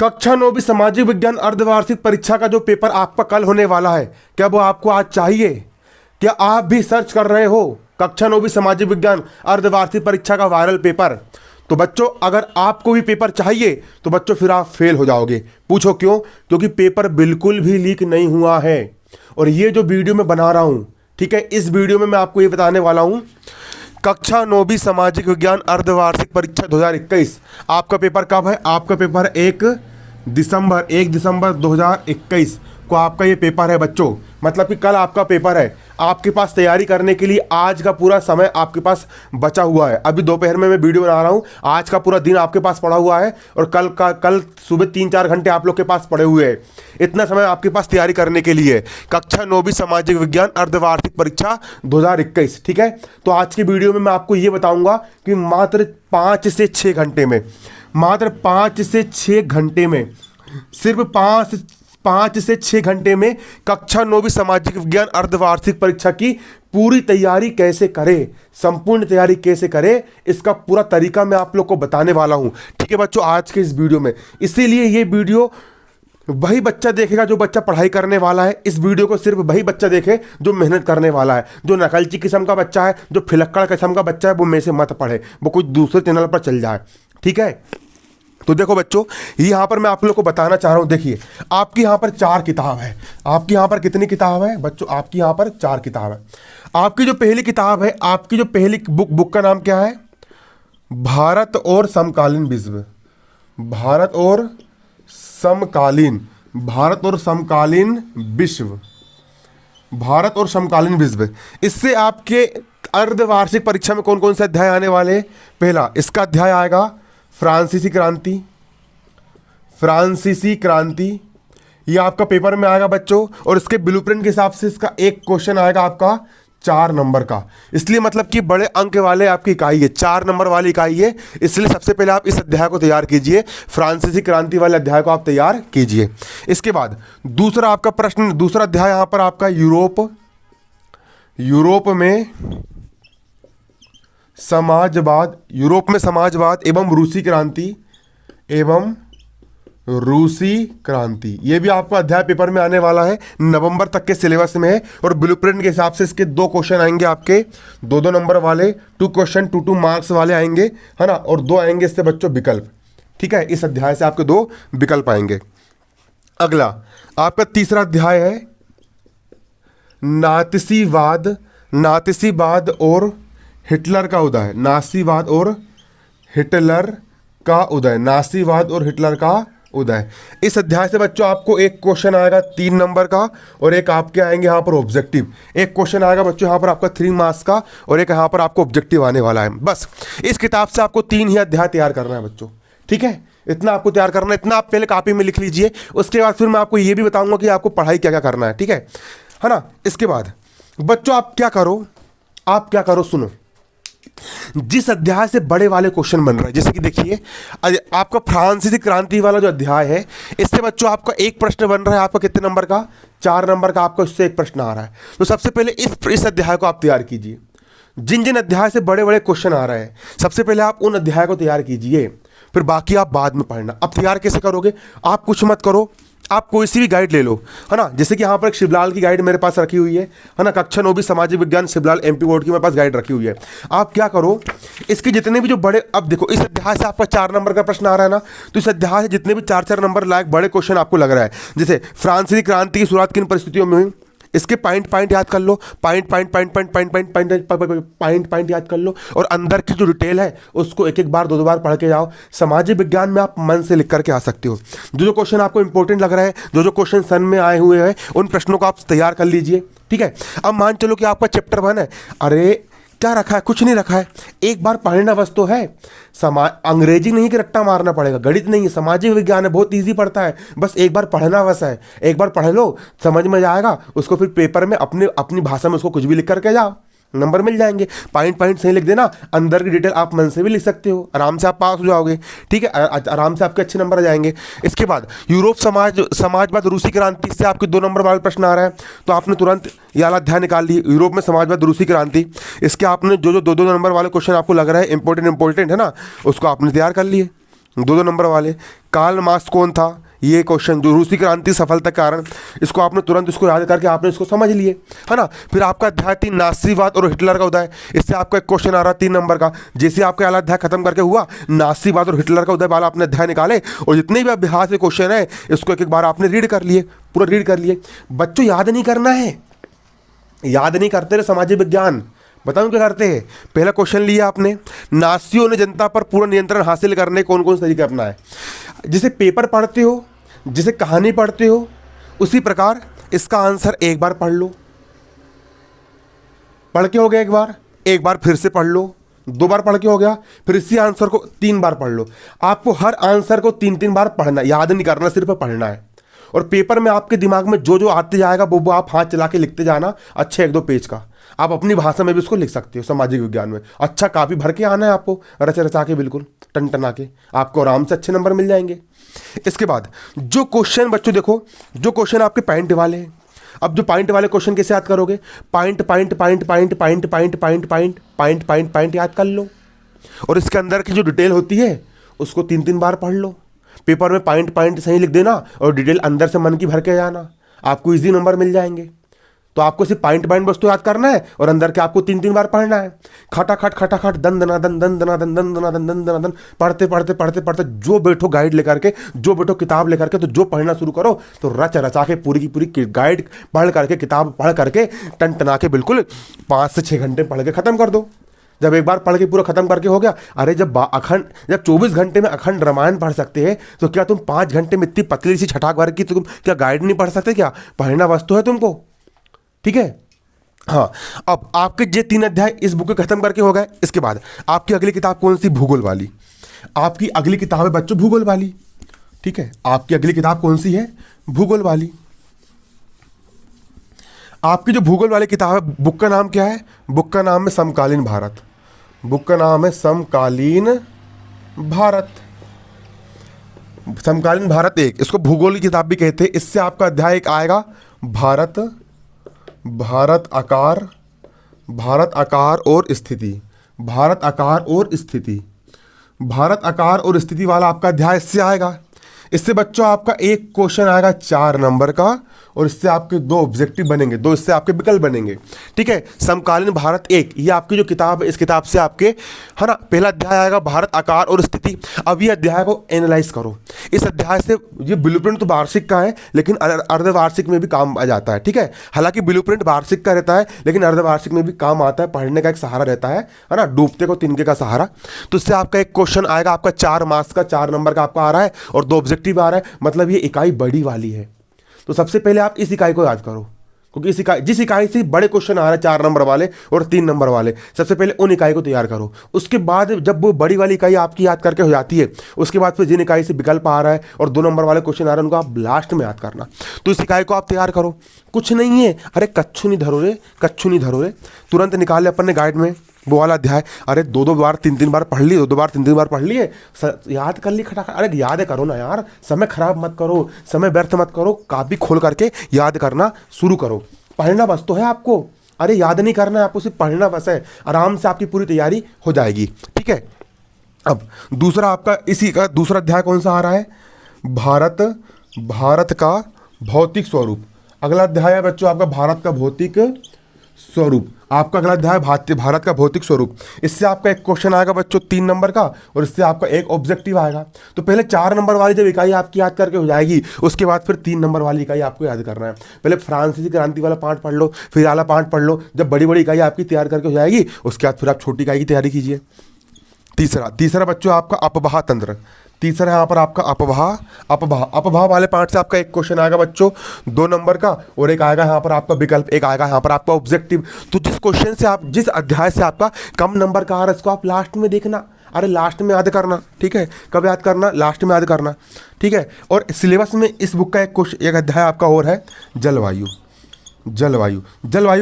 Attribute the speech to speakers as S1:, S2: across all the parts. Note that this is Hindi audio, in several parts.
S1: कक्षा 9वीं सामाजिक विज्ञान अर्धवार्षिक परीक्षा का जो पेपर आपका कल होने वाला है, क्या वो आपको आज चाहिए? क्या आप भी सर्च कर रहे हो कक्षा 9वीं सामाजिक विज्ञान अर्धवार्षिक परीक्षा का वायरल पेपर? तो बच्चों, अगर आपको भी पेपर चाहिए तो बच्चों फिर आप फेल हो जाओगे। पूछो क्यों? क्योंकि पेपर बिल्कुल भी लीक नहीं हुआ है। और ये जो वीडियो मैं बना रहा हूँ, ठीक है, इस वीडियो में मैं आपको ये बताने वाला हूँ कक्षा 9वीं सामाजिक विज्ञान अर्धवार्षिक परीक्षा 2021 आपका पेपर कब है? आपका पेपर 1 दिसंबर 2021 को आपका ये पेपर है बच्चों। मतलब कि कल आपका पेपर है। आपके पास तैयारी करने के लिए आज का पूरा समय आपके पास बचा हुआ है। अभी दोपहर में मैं वीडियो बना रहा हूँ, आज का पूरा दिन आपके पास पड़ा हुआ है और कल सुबह 3-4 घंटे आप लोग के पास पड़े हुए हैं। इतना समय आपके पास तैयारी करने के लिए कक्षा 9वीं सामाजिक विज्ञान अर्धवार्षिक परीक्षा 2021, ठीक है। तो आज की वीडियो में मैं आपको ये बताऊँगा कि मात्र 5 से 6 घंटे में, मात्र 5 से 6 घंटे में, सिर्फ 5 से 6 घंटे में कक्षा 9वीं सामाजिक विज्ञान अर्धवार्षिक परीक्षा की पूरी तैयारी कैसे करें, संपूर्ण तैयारी कैसे करें, इसका पूरा तरीका मैं आप लोग को बताने वाला हूं, ठीक है बच्चों, आज के इस वीडियो में। इसीलिए ये वीडियो वही बच्चा देखेगा जो बच्चा पढ़ाई करने वाला है। इस वीडियो को सिर्फ वही बच्चा देखे जो मेहनत करने वाला है। जो नकलची किस्म का बच्चा है, जो फिलक्कड़ किस्म का बच्चा है, वो मेरे से मत पढ़े, वो कुछ दूसरे चैनल पर चल जाए, ठीक है। तो देखो बच्चों, यहाँ पर मैं आप लोग को बताना चाह रहा हूँ। देखिए, आपकी यहाँ पर 4 किताब है। आपकी यहाँ पर कितनी किताब है बच्चों? आपकी यहाँ पर 4 किताब है। आपकी जो पहली किताब है, आपकी जो पहली बुक का नाम क्या है? भारत और समकालीन विश्व। भारत और समकालीन विश्व। भारत और समकालीन विश्व। इससे आपके अर्धवार्षिक परीक्षा में कौन कौन से अध्याय आने वाले? पहला इसका अध्याय आएगा फ्रांसीसी क्रांति। ये आपका पेपर में आएगा बच्चों। और इसके ब्लूप्रिंट के हिसाब से इसका एक क्वेश्चन आएगा आपका 4 नंबर का। इसलिए मतलब कि बड़े अंक वाले आपकी इकाई है, 4 नंबर वाली इकाई है। इसलिए सबसे पहले आप इस अध्याय को तैयार कीजिए, फ्रांसीसी क्रांति वाले अध्याय को आप तैयार कीजिए। इसके बाद दूसरा आपका प्रश्न, दूसरा अध्याय यहाँ पर आपका यूरोप में समाजवाद एवं रूसी क्रांति। ये भी आपका अध्याय पेपर में आने वाला है, नवंबर तक के सिलेबस में है। और ब्लूप्रिंट के हिसाब से इसके 2 क्वेश्चन आएंगे आपके, 2 नंबर वाले, 2 क्वेश्चन 2 मार्क्स वाले आएंगे, है ना। और 2 आएंगे इससे बच्चों विकल्प, ठीक है। इस अध्याय से आपके 2 विकल्प आएंगे। अगला आपका तीसरा अध्याय है नात्सीवाद और हिटलर का उदय। नासीवाद और हिटलर का उदय। इस अध्याय से बच्चों आपको एक क्वेश्चन आएगा 3 नंबर का और एक आपके आएंगे यहाँ पर ऑब्जेक्टिव। एक क्वेश्चन आएगा बच्चों यहाँ पर आपका 3 मार्क्स का और एक यहाँ पर आपको ऑब्जेक्टिव आने वाला है। बस इस किताब से आपको 3 ही अध्याय तैयार करना है बच्चों, ठीक है। इतना आपको तैयार करना है, इतना आप पहले कॉपी में लिख लीजिए। उसके बाद फिर मैं आपको ये भी बताऊंगा कि आपको पढ़ाई क्या क्या करना है, ठीक है ना। इसके बाद बच्चों आप क्या करो, सुनो। जिस अध्याय से बड़े वाले क्वेश्चन बन रहे हैं, जैसे कि देखिए आपका फ्रांसीसी क्रांति वाला जो अध्याय है, इससे बच्चों आपका एक प्रश्न बन रहा है। आपका कितने नंबर का? 4 नंबर का आपका इससे एक प्रश्न आ रहा है। तो सबसे पहले इस अध्याय को आप तैयार कीजिए। जिन अध्याय से बड़े बड़े क्वेश्चन आ रहे हैं, सबसे पहले आप उन अध्याय को तैयार कीजिए, फिर बाकी आप बाद में पढ़ना। अब तैयार कैसे करोगे? आप कुछ मत करो, आप कोई सी भी गाइड ले लो, है ना। जैसे कि यहाँ पर एक शिवलाल की गाइड मेरे पास रखी हुई है ना, कक्षा 9वीं सामाजिक विज्ञान शिवलाल MP बोर्ड की मेरे पास गाइड रखी हुई है। आप क्या करो, इसके जितने भी जो बड़े, अब देखो इस अध्याय से आपका 4 नंबर का प्रश्न आ रहा है ना, तो इस अध्याय से जितने भी 4-4 नंबर लायक बड़े क्वेश्चन आपको लग रहा है, जैसे फ्रांसीसी क्रांति की शुरुआत किन परिस्थितियों में हुई, इसके पॉइंट याद कर लो, पॉइंट याद कर लो। और अंदर की जो डिटेल है उसको एक बार 2 बार पढ़ के जाओ। सामाजिक विज्ञान में आप मन से लिख करके आ सकते हो। जो क्वेश्चन आपको इंपॉर्टेंट लग रहा है, जो क्वेश्चन सन में आए हुए हैं, उन प्रश्नों को आप तैयार कर लीजिए, ठीक है। अब मान चलो कि आपका चैप्टर 1 है, अरे क्या रखा है? कुछ नहीं रखा है, एक बार पढ़ना बस तो है। अंग्रेजी नहीं कि रट्टा मारना पड़ेगा, गणित नहीं है, सामाजिक विज्ञान है, बहुत इजी पड़ता है। बस एक बार पढ़ना बस है, एक बार पढ़ लो, समझ में आएगा। उसको फिर पेपर में अपनी भाषा में उसको कुछ भी लिख करके जाओ, नंबर मिल जाएंगे। पॉइंट सही लिख देना, अंदर की डिटेल आप मन से भी लिख सकते हो, आराम से आप पास हो जाओगे, ठीक है। आराम से आपके अच्छे नंबर आ जाएंगे। इसके बाद यूरोप समाजवाद रूसी क्रांति से आपके 2 नंबर वाला प्रश्न आ रहा है, तो आपने तुरंत ये वाला अध्याय निकाल लिए, यूरोप में समाजवाद रूसी क्रांति। इसके आपने जो 2-2 नंबर वाले क्वेश्चन आपको लग रहा है इंपॉर्टेंट है ना, उसको आपने तैयार कर लिए, दो दो नंबर वाले। कार्ल मार्क्स कौन था, ये क्वेश्चन जो रूसी क्रांति सफलता के कारण, इसको आपने तुरंत इसको याद करके आपने इसको समझ लिए, है ना। फिर आपका अध्याय 3 नासीवाद और हिटलर का उदय, इससे आपका एक क्वेश्चन आ रहा है 3 नंबर का। जैसे आपका वाला अध्याय खत्म करके हुआ, नासीवाद और हिटलर का उदय वाला आपने अध्याय निकाले और जितने भी अभ्यास के क्वेश्चन है इसको एक एक बार आपने रीड कर लिए, पूरा रीड कर लिए। बच्चों याद नहीं करना है, याद नहीं करते रहे सामाजिक विज्ञान। बताऊं क्या करते हैं। पहला क्वेश्चन लिया आपने, नासियों ने जनता पर पूरा नियंत्रण हासिल करने कौन कौन से तरीके अपनाए। जिसे पेपर पढ़ते हो, जिसे कहानी पढ़ते हो, उसी प्रकार इसका आंसर एक बार पढ़ लो, पढ़ के हो गया एक बार फिर से पढ़ लो, 2 बार पढ़ के हो गया, फिर इसी आंसर को 3 बार पढ़ लो। आपको हर आंसर को 3-3 बार पढ़ना, याद नहीं करना, सिर्फ पढ़ना है। और पेपर में आपके दिमाग में जो जो आते जाएगा वो आप हाथ चला के लिखते जाना, अच्छे 1-2 पेज का। आप अपनी भाषा में भी उसको लिख सकते हो सामाजिक विज्ञान में। अच्छा काफ़ी भर के आना है आपको, रच रचा के, बिल्कुल टन टना के, आपको आराम से अच्छे नंबर मिल जाएंगे। इसके बाद जो क्वेश्चन बच्चों देखो, जो क्वेश्चन आपके पॉइंट वाले हैं, अब जो पॉइंट वाले क्वेश्चन कैसे याद करोगे, point point point point point point point point point point point याद कर लो, और इसके अंदर की जो डिटेल होती है उसको 3-3 बार पढ़ लो। पेपर में पॉइंट पॉइंट सही लिख देना और डिटेल अंदर से मन की भर के जाना, आपको इजी नंबर मिल जाएंगे। तो आपको सिर्फ पॉइंट पॉइंट बस तो याद करना है और अंदर के आपको 3-3 बार पढ़ना है। खटाखट दन दना दन दन दना दन दन दना दन दन दना दन, पढ़ते पढ़ते पढ़ते पढ़ते जो बैठो गाइड लेकर के, जो बैठो किताब लेकर के, तो जो पढ़ना शुरू करो तो रच रचा के पूरी की पूरी गाइड पढ़ करके, किताब पढ़ करके टन टना के बिल्कुल 5 से 6 घंटे पढ़ के ख़त्म कर दो। जब एक बार पढ़ के पूरा खत्म करके हो गया, अरे जब 24 घंटे में अखंड रामायण पढ़ सकते हैं तो क्या तुम 5 घंटे में इतनी पतली सी छठाक वर्ग की तुम क्या गाइड नहीं पढ़ सकते क्या। पढ़ना वस्तु है तुमको, ठीक है। हाँ, अब आपके ये 3 अध्याय इस बुक को खत्म करके हो गए। इसके बाद आपकी अगली किताब कौन सी, भूगोल वाली। आपकी अगली किताब है बच्चों भूगोल वाली, ठीक है। आपकी अगली किताब कौन सी है, भूगोल वाली। आपकी जो भूगोल वाली किताब है, बुक का नाम क्या है, बुक का नाम है समकालीन भारत। बुक का नाम है समकालीन भारत, समकालीन भारत 1, इसको भूगोल की किताब भी कहते हैं। इससे आपका अध्याय एक आएगा भारत, भारत आकार, भारत आकार और स्थिति, भारत आकार और स्थिति, भारत आकार और स्थिति वाला आपका अध्याय इससे आएगा। इससे बच्चों आपका एक क्वेश्चन आएगा 4 नंबर का और इससे आपके 2 ऑब्जेक्टिव बनेंगे, 2 इससे आपके विकल्प बनेंगे, ठीक है। समकालीन भारत 1, ये आपकी जो किताब है, इस किताब से आपके, है ना, पहला अध्याय आएगा भारत आकार और स्थिति। अब ये अध्याय को एनालाइज करो। इस अध्याय से ये ब्लूप्रिंट तो वार्षिक का है लेकिन अर्धवार्षिक में भी काम आ जाता है, ठीक है। हालांकि ब्लूप्रिंट वार्षिक का रहता है लेकिन अर्धवार्षिक में भी काम आता है, पढ़ने का एक सहारा रहता है ना, डूबते को तिनके का सहारा। तो इससे आपका एक क्वेश्चन आएगा आपका 4 मार्क्स का, 4 नंबर का आपका आ रहा है और 2 ऑब्जेक्टिव आ रहा है, मतलब ये इकाई बड़ी वाली है। तो सबसे पहले आप इस इकाई को याद करो, क्योंकि इस इकाई, जिस इकाई से बड़े क्वेश्चन आ रहे हैं 4 नंबर वाले और 3 नंबर वाले, सबसे पहले उन इकाई को तैयार करो। उसके बाद जब वो बड़ी वाली इकाई आपकी याद करके हो जाती है, उसके बाद फिर जिन इकाई से विकल्प आ रहा है और 2 नंबर वाले क्वेश्चन आ रहे हैं उनको आप लास्ट में याद करना। तो इस इकाई को आप तैयार करो, कुछ नहीं है, अरे कच्छू नहीं धरो रे, कच्छू नहीं धरो रे, तुरंत निकाल ले अपन ने गाइड में वो वाला अध्याय। अरे 2-2 बार 3-3 बार पढ़ लिए, 2-2 बार 3-3 बार पढ़ लिए, याद कर ली खटाखट। अरे याद करो ना यार, समय खराब मत करो, समय व्यर्थ मत करो, कापी खोल करके याद करना शुरू करो। पढ़ना बस तो है आपको, अरे याद नहीं करना है आपको, सिर्फ पढ़ना बस है, आराम से आपकी पूरी तैयारी हो जाएगी, ठीक है। अब दूसरा आपका इसी का दूसरा अध्याय कौन सा आ रहा है, भारत, भारत का भौतिक स्वरूप। अगला अध्याय है बच्चों आपका भारत का भौतिक स्वरूप। आपका अगला अध्याय भारत का भौतिक स्वरूप। इससे आपका एक क्वेश्चन आएगा बच्चों 3 नंबर का और इससे आपका एक ऑब्जेक्टिव आएगा। तो पहले 4 नंबर वाली जब इकाई आपकी याद करके हो जाएगी, उसके बाद फिर 3 नंबर वाली इकाई आपको याद करना है। पहले फ्रांसीसी क्रांति वाला पार्ट पढ़ लो, फिर वाला पार्ट पढ़ लो। जब बड़ी बड़ी इकाई आपकी तैयार करके हो जाएगी, उसके बाद फिर आप छोटी इकाई की तैयारी कीजिए। तीसरा बच्चों आपका अपवाह तंत्र। तीसरा यहाँ पर आपका अपवाह वाले पार्ट से आपका एक क्वेश्चन आएगा बच्चों 2 नंबर का और एक आएगा यहाँ पर आपका विकल्प, एक आएगा यहाँ पर आपका ऑब्जेक्टिव। तो जिस क्वेश्चन से आप, जिस अध्याय से आपका कम नंबर का आ रहा है, इसको आप लास्ट में देखना, अरे लास्ट में याद करना, ठीक है। कब याद करना, लास्ट में याद करना, ठीक है। और सिलेबस में इस बुक का एक अध्याय आपका और है जलवायु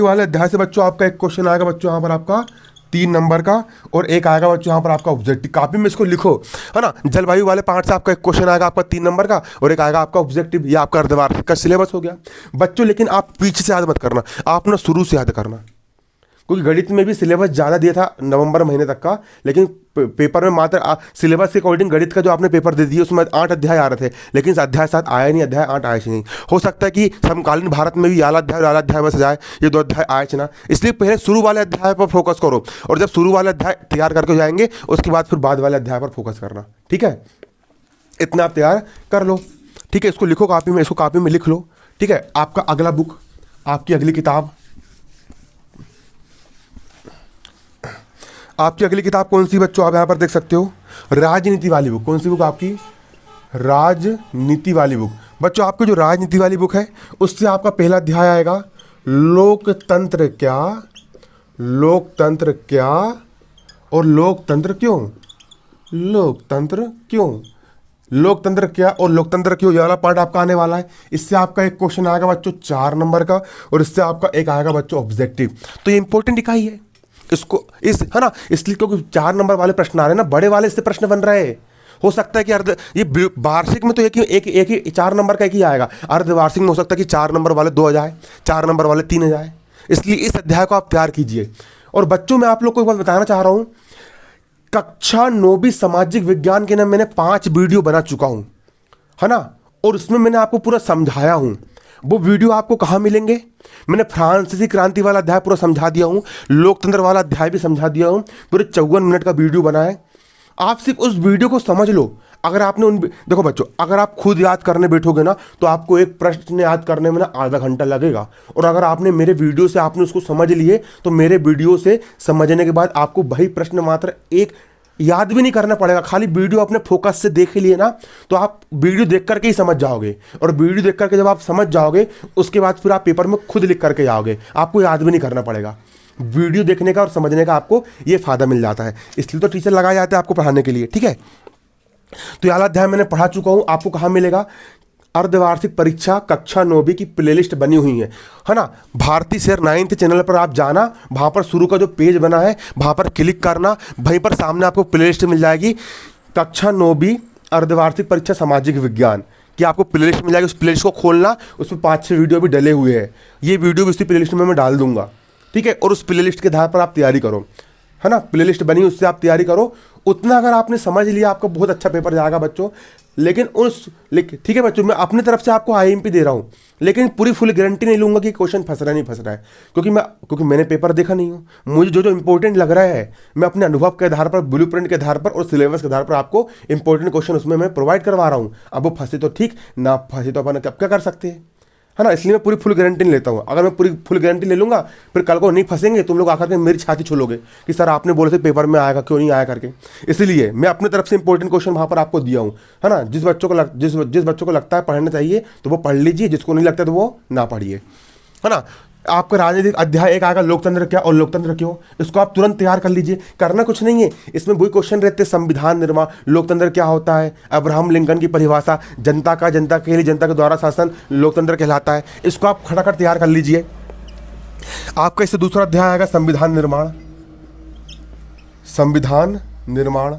S1: वाले अध्याय से बच्चों आपका एक क्वेश्चन आएगा बच्चों यहाँ पर आपका 3 नंबर का और एक आएगा बच्चों यहाँ पर आपका ऑब्जेक्टिव। कॉपी में इसको लिखो, है ना। जलवायु वाले पार्ट से आपका एक क्वेश्चन आएगा आपका 3 नंबर का और एक आएगा आपका ऑब्जेक्टिव। ये आपका अर्धवार्षिक का सिलेबस हो गया बच्चों। लेकिन आप पीछे से याद मत करना, आप ना शुरू से याद करना, क्योंकि गणित में भी सिलेबस ज़्यादा दिया था नवंबर महीने तक का, लेकिन पेपर में मात्र सिलेबस के अकॉर्डिंग गणित का जो आपने पेपर दे दिया उसमें 8 अध्याय आ रहे थे, लेकिन अध्याय 7 आया नहीं, अध्याय 8 आया ही नहीं। हो सकता है कि समकालीन भारत में भी आला अध्याय और आला अध्याय में से जाए, ये 2 अध्याय आए ना, इसलिए पहले शुरू वाले अध्याय पर फोकस करो, और जब शुरू वाले अध्याय तैयार करके जाएंगे उसके बाद फिर बाद वाले अध्याय पर फोकस करना, ठीक है। इतना आप तैयार कर लो, ठीक है। इसको लिखो कॉपी में, इसको कॉपी में लिख लो, ठीक है। आपका अगला बुक, आपकी अगली किताब, आपकी अगली किताब कौन सी बच्चों, आप यहाँ पर देख सकते हो, राजनीति वाली बुक। कौन सी बुक आपकी? राजनीति वाली बुक। बच्चों आपकी जो राजनीति वाली बुक है उससे आपका पहला अध्याय आएगा लोकतंत्र क्या, लोकतंत्र क्या और लोकतंत्र क्यों, लोकतंत्र क्यों, लोकतंत्र क्या और लोकतंत्र क्यों, ये वाला पार्ट आपका आने वाला है। इससे आपका एक क्वेश्चन आएगा बच्चों 4 नंबर का, और इससे आपका एक आएगा बच्चों ऑब्जेक्टिव। तो ये इंपॉर्टेंट इकाई है इसको, इस है ना, इसलिए क्योंकि 4 नंबर वाले प्रश्न आ रहे हैं ना, बड़े वाले इससे प्रश्न बन रहे हैं। हो सकता है कि ये वार्षिक में तो एक ही 4 नंबर का एक ही आएगा, अर्धवार्षिक में हो सकता है कि 4 नंबर वाले 2 आ जाए, 4 नंबर वाले 3 आ जाए। इसलिए इस अध्याय को आप तैयार कीजिए। और बच्चों मैं आप लोग को एक बात बताना चाह रहा हूं, कक्षा 9वीं सामाजिक विज्ञान के ना मैंने 5 वीडियो बना चुका हूं, है ना, और उसमें मैंने आपको पूरा समझाया हूं। वो वीडियो आपको कहाँ मिलेंगे? मैंने फ्रांसीसी क्रांति वाला अध्याय पूरा समझा दिया हूँ, लोकतंत्र वाला अध्याय भी समझा दिया हूँ, पूरे 54 मिनट का वीडियो बना है। आप सिर्फ उस वीडियो को समझ लो। अगर आपने देखो बच्चों, अगर आप खुद याद करने बैठोगे ना तो आपको एक प्रश्न याद करने में ना आधा घंटा लगेगा, और अगर आपने मेरे वीडियो से आपने उसको समझ लिए तो मेरे वीडियो से समझने के बाद आपको वही प्रश्न मात्र एक याद भी नहीं करना पड़ेगा। खाली वीडियो अपने फोकस से देख लिए ना तो आप वीडियो देख करके ही समझ जाओगे, और वीडियो देख करके जब आप समझ जाओगे उसके बाद फिर आप पेपर में खुद लिख करके जाओगे, आपको याद भी नहीं करना पड़ेगा। वीडियो देखने का और समझने का आपको ये फायदा मिल जाता है, इसलिए तो टीचर लगाए जाते हैं आपको पढ़ाने के लिए, ठीक है। तो ये वाला अध्याय मैंने पढ़ा चुका हूँ। आपको कहाँ मिलेगा? अर्धवार्षिक परीक्षा कक्षा 9वीं की प्लेलिस्ट बनी हुई है ना, भारतीय शेयर 9th चैनल पर आप जाना, वहाँ पर शुरू का जो पेज बना है वहाँ पर क्लिक करना, वहीं पर सामने आपको प्लेलिस्ट मिल जाएगी कक्षा 9वीं अर्धवार्षिक परीक्षा सामाजिक विज्ञान की, आपको प्लेलिस्ट मिल जाएगी। उस प्लेलिस्ट को खोलना, उसमें 5-6 वीडियो भी डले हुए हैं, ये वीडियो भी उसी प्लेलिस्ट में मैं डाल दूंगा, ठीक है। और उस प्लेलिस्ट के आधार पर आप तैयारी करो, है ना, प्लेलिस्ट बनी उससे आप तैयारी करो। उतना अगर आपने समझ लिया आपका बहुत अच्छा पेपर जाएगा बच्चों। लेकिन ठीक है बच्चों, मैं अपनी तरफ से आपको आईएमपी दे रहा हूँ, लेकिन पूरी फुल गारंटी नहीं लूंगा कि क्वेश्चन फंस रहा है नहीं फंस रहा है, क्योंकि मैंने पेपर देखा नहीं हूँ। मुझे जो इंपॉर्टेंट लग रहा है मैं अपने अनुभव के आधार पर, ब्लूप्रिंट के आधार पर और सिलेबस के आधार पर आपको इंपॉर्टेंट क्वेश्चन उसमें मैं प्रोवाइड करवा रहा हूँ। अब वो फंसे तो ठीक, ना फंसे तो अपन अब क्या कर सकते हैं, है ना। इसलिए मैं पूरी फुल गारंटी नहीं लेता हूँ। अगर मैं पूरी फुल गारंटी ले लूँगा फिर कल को नहीं फंसेंगे, तुम लोग आकर के मेरी छाती छोलोगे कि सर आपने बोले थे पेपर में आएगा, क्यों नहीं आया करके। इसलिए मैं अपनी तरफ से इंपॉर्टेंट क्वेश्चन वहाँ पर आपको दिया हूँ, है ना। जिस बच्चों को लगता है पढ़ना चाहिए तो वो पढ़ लीजिए, जिसको नहीं लगता तो वो ना पढ़िए, है ना। आपका राजनीतिक अध्याय 1 आएगा लोकतंत्र क्या और लोकतंत्र क्यों, इसको आप तुरंत तैयार कर लीजिए। करना कुछ नहीं है, इसमें वही क्वेश्चन रहते हैं, संविधान निर्माण, लोकतंत्र क्या होता है, अब्राहम लिंकन की परिभाषा, जनता का, जनता के लिए, जनता के द्वारा शासन लोकतंत्र कहलाता है। इसको आप खटाखट तैयार कर लीजिए। आपका इससे दूसरा अध्याय आएगा संविधान निर्माण, संविधान निर्माण।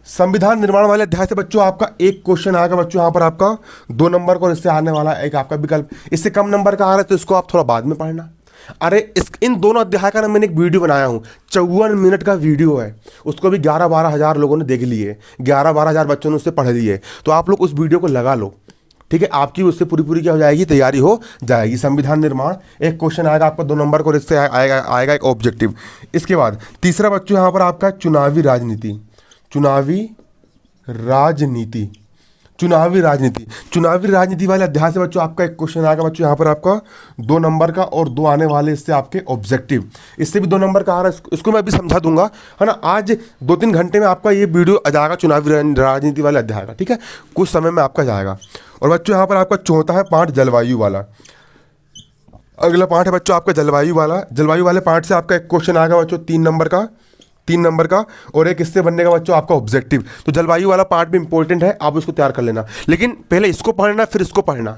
S1: संविधान निर्माण वाले अध्याय से बच्चों आपका एक क्वेश्चन आएगा बच्चों, यहाँ पर आपका 2 नंबर को, इससे आने वाला एक आपका विकल्प, इससे कम नंबर का आ रहा है तो इसको आप थोड़ा बाद में पढ़ना। अरे इन दोनों अध्याय का ना मैंने एक वीडियो बनाया हूँ, 54 मिनट का वीडियो है, उसको भी 11-12 हज़ार लोगों ने देख लिए, 11-12 हज़ार बच्चों ने उससे पढ़ लिए। तो आप लोग उस वीडियो को लगा लो, ठीक है, आपकी उससे पूरी क्या हो जाएगी, तैयारी हो जाएगी। संविधान निर्माण एक क्वेश्चन आएगा आपका 2 नंबर को, इससे आएगा एक ऑब्जेक्टिव। इसके बाद तीसरा बच्चों यहाँ पर आपका चुनावी राजनीति, चुनावी राजनीति, चुनावी राजनीति। चुनावी राजनीति वाले अध्याय से बच्चों आपका एक क्वेश्चन आएगा बच्चों, यहाँ पर आपका 2 नंबर का और 2 आने वाले इससे आपके ऑब्जेक्टिव। इससे भी 2 नंबर का आ रहा है, इसको मैं अभी समझा दूंगा, है ना। आज 2-3 घंटे में आपका ये वीडियो आ जाएगा चुनावी राजनीति वाले अध्याय का, ठीक है, कुछ समय में आपका जाएगा। और बच्चों यहाँ पर आपका चौथा है पार्ट जलवायु वाला। अगला पार्ट है बच्चों आपका जलवायु वाला। जलवायु वाले पार्ट से आपका एक क्वेश्चन आएगा बच्चों 3 नंबर का और एक इससे बनने का बच्चों आपका ऑब्जेक्टिव। तो जलवायु वाला पार्ट भी इंपॉर्टेंट है, आप उसको तैयार कर लेना। लेकिन पहले इसको पढ़ना, फिर इसको पढ़ना,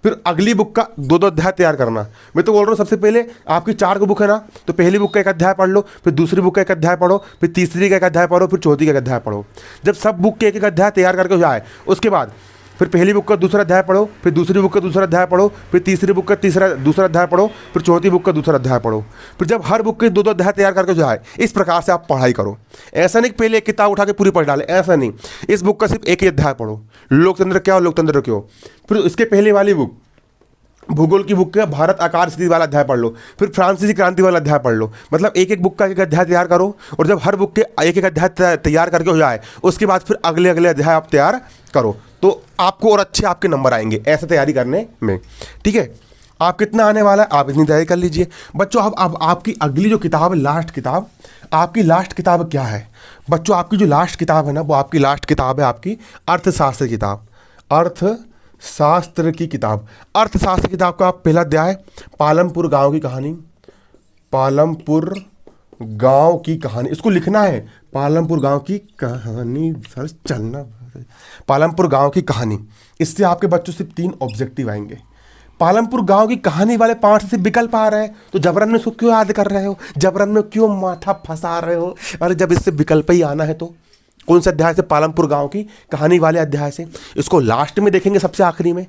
S1: फिर अगली बुक का 2-2 अध्याय तैयार करना। मैं तो बोल रहा हूँ सबसे पहले आपकी 4 बुक है ना, तो पहली बुक का एक अध्याय पढ़ लो, फिर दूसरी बुक का एक अध्याय पढ़ो, फिर तीसरी का एक अध्याय पढ़ो, फिर चौथी का एक अध्याय पढ़ो। जब सब बुक के एक अध्याय तैयार करके हो जाए उसके बाद फिर पहली बुक का दूसरा अध्याय पढ़ो, फिर दूसरी बुक का दूसरा अध्याय पढ़ो, फिर तीसरी बुक का दूसरा अध्याय पढ़ो, फिर चौथी बुक का दूसरा अध्याय पढ़ो। फिर जब हर बुक के दो अध्याय तैयार करके जाए, इस प्रकार से आप पढ़ाई करो। ऐसा नहीं कि पहले एक किताब उठा के पूरी पढ़ डाले, ऐसा नहीं। इस बुक का सिर्फ एक ही अध्याय पढ़ो, लोकतंत्र क्या और लोकतंत्र क्यों। फिर इसके पहले वाली बुक भूगोल की बुक का भारत आकार स्थिति वाला अध्याय पढ़ लो, फिर फ्रांसीसी क्रांति वाला अध्याय पढ़ लो। मतलब एक एक बुक का एक अध्याय तैयार करो, और जब हर बुक के एक एक अध्याय तैयार करके हो जाए, उसके बाद फिर अगले अगले अध्याय आप तैयार करो, तो आपको और अच्छे आपके नंबर आएंगे ऐसे तैयारी करने में। ठीक है, आप कितना आने वाला है आप इतनी तैयारी कर लीजिए बच्चों। अब आपकी अगली जो किताब है, लास्ट किताब, आपकी लास्ट किताब क्या है बच्चों? आपकी जो लास्ट किताब है ना, वो आपकी लास्ट किताब है आपकी अर्थशास्त्र किताब, अर्थशास्त्र की किताब। अर्थशास्त्र किताब का आप पहला अध्याय पालमपुर गांव की कहानी, पालमपुर गांव की कहानी, इसको लिखना है पालमपुर गांव की कहानी। सर चलना, पालमपुर गांव की कहानी। इससे आपके बच्चों सिर्फ 3 ऑब्जेक्टिव आएंगे। पालमपुर गांव की कहानी वाले पार्ट से विकल्प आ रहे हैं, तो जबरन में उसको क्यों याद कर रहे हो, जबरन में क्यों माथा फंसा रहे हो? अरे जब इससे विकल्प ही आना है तो कौन से अध्याय से? पालमपुर गांव की कहानी वाले अध्याय से। इसको लास्ट में देखेंगे, सबसे आखिरी में,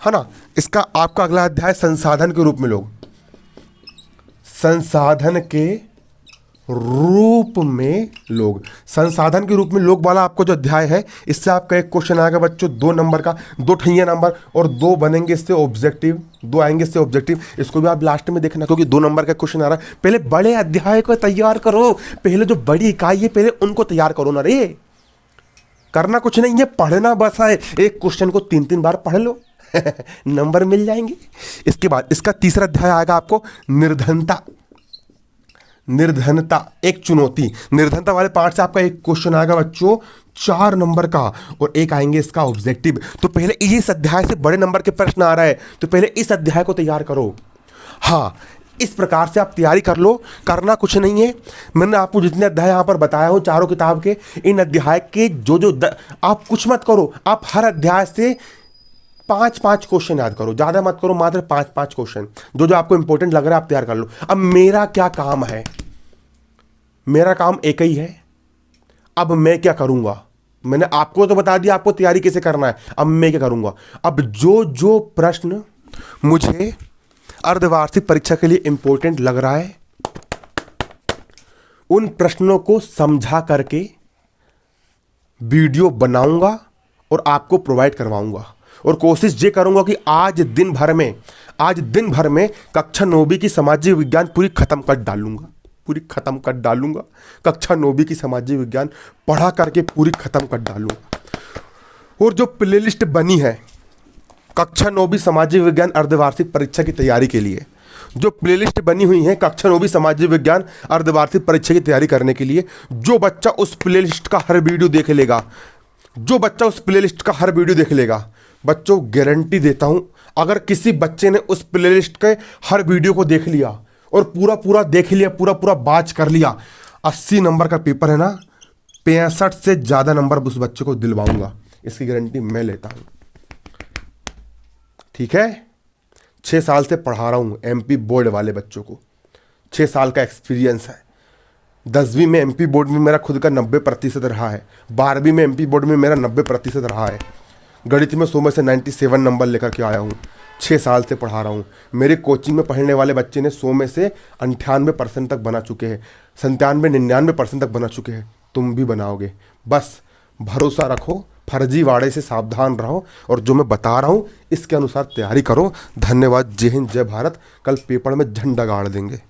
S1: है ना। इसका आपका अगला अध्याय संसाधन के रूप में लोग, संसाधन के रूप में लोग, संसाधन के रूप में लोग वाला आपको जो अध्याय है, इससे आपका एक क्वेश्चन आएगा बच्चों 2 नंबर का, 2 ठैया नंबर, और 2 बनेंगे इससे ऑब्जेक्टिव, 2 आएंगे इससे ऑब्जेक्टिव। इसको भी आप लास्ट में देखना, क्योंकि 2 नंबर का क्वेश्चन आ रहा है। पहले बड़े अध्याय को तैयार करो, पहले जो बड़ी इकाई है पहले उनको तैयार करो ना रे। करना कुछ नहीं है, पढ़ना बस है। एक क्वेश्चन को 3-3 बार पढ़ लो नंबर मिल जाएंगे। इसके बाद इसका तीसरा अध्याय आएगा आपको निर्धनता। निर्धनता एक चुनौती। निर्धनता वाले पार्ट से आपका एक क्वेश्चन आएगा बच्चों 4 नंबर का, और एक आएंगे इसका ऑब्जेक्टिव। तो पहले इस अध्याय से बड़े नंबर के प्रश्न आ रहा है, तो पहले इस अध्याय को तैयार करो। हाँ, इस प्रकार से आप तैयारी कर लो, करना कुछ नहीं है। मैंने आपको जितने अध्याय यहाँ पर बताया हूँ चारों किताब के, इन अध्याय के आप कुछ मत करो, आप हर अध्याय से 5-5 क्वेश्चन याद करो, ज़्यादा मत करो, मात्र 5-5 क्वेश्चन जो जो आपको इंपॉर्टेंट लग रहा है आप तैयार कर लो। अब मेरा क्या काम है? मेरा काम एक ही है। अब मैं क्या करूँगा? मैंने आपको तो बता दिया आपको तैयारी कैसे करना है, अब मैं क्या करूँगा? अब जो जो प्रश्न मुझे अर्धवार्षिक परीक्षा के लिए इंपॉर्टेंट लग रहा है, उन प्रश्नों को समझा करके वीडियो बनाऊंगा और आपको प्रोवाइड करवाऊंगा। और कोशिश ये करूंगा कि आज दिन भर में कक्षा 9वीं की सामाजिक विज्ञान पूरी खत्म कर डालूंगा। कक्षा 9वीं की सामाजिक विज्ञान पढ़ा करके पूरी खत्म कर डालूंगा। और जो प्लेलिस्ट बनी है कक्षा 9वीं सामाजिक विज्ञान अर्धवार्षिक परीक्षा की तैयारी के लिए, जो प्लेलिस्ट बनी हुई है कक्षा 9वीं सामाजिक विज्ञान अर्धवार्षिक परीक्षा की तैयारी करने के लिए, जो बच्चा उस प्लेलिस्ट का हर वीडियो देख लेगा, बच्चों गारंटी देता हूं, अगर किसी बच्चे ने उस प्लेलिस्ट के हर वीडियो को देख लिया और पूरा देख लिया, पूरा बाच कर लिया, 80 नंबर का पेपर है ना, 65 से ज़्यादा नंबर उस बच्चे को दिलवाऊंगा। इसकी गारंटी मैं लेता हूं। ठीक है, 6 साल से पढ़ा रहा हूं एमपी बोर्ड वाले बच्चों को, 6 साल का एक्सपीरियंस है। 10वीं में एमपी बोर्ड में मेरा खुद का 90% रहा है, 12वीं में एमपी बोर्ड में मेरा 90% रहा है। गणित में 100 में से 97 नंबर लेकर के आया हूँ। 6 साल से पढ़ा रहा हूँ। मेरे कोचिंग में पढ़ने वाले बच्चे ने 100 में से 98% तक बना चुके हैं, 97-99% तक बना चुके हैं। तुम भी बनाओगे, बस भरोसा रखो, फर्जीवाड़े से सावधान रहो, और जो मैं बता रहा हूँ इसके अनुसार तैयारी करो। धन्यवाद। जय हिंद, जय भारत। कल पेपर में झंडा गाड़ देंगे।